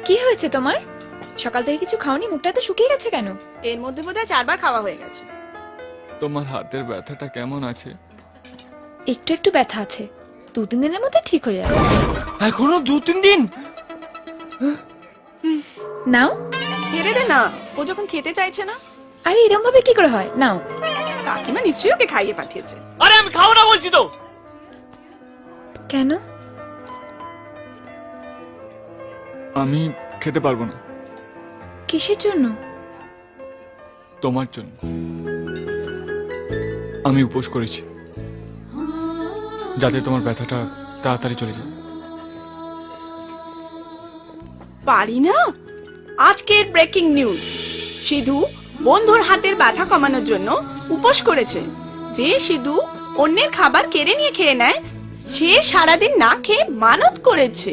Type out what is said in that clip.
কি হয়েছে তোমার? সকাল থেকে কিছু খাওনি, মুখটা তো শুকিয়ে গেছে কেন? এর মধ্যে বোধহয় 4 বার খাওয়া হয়ে গেছে। তোমার হাতের ব্যথাটা কেমন আছে? একটু একটু ব্যথা আছে, 2-3 দিনের মধ্যে ঠিক হয়ে যাবে। এখনো 2-3 দিন? নাও। খেয়ে দে না, ও যখন খেতে চাইছে না। আরে এরকম ভাবে কি করে হয়? নাও। কাকিমা নিশ্চয়ই ওকে খাইয়ে পাঠিয়েছে। আরে আমি খাবো না বলছি তো। কেন? আমি খেতে পারবো না। কিসের জন্য? তোমার জন্য। আমি উপোস করেছি, যাতে তোমার ব্যথাটা তাড়াতাড়ি চলে যায়। পারি না। আজকের ব্রেকিং নিউজ, সিধু বন্ধুর হাতের ব্যথা কমানোর জন্য উপোস করেছে। যে সিধু অন্যের খাবার কেড়ে নিয়ে খেয়ে নেয়, সে সারাদিন না খেয়ে মানত করেছে।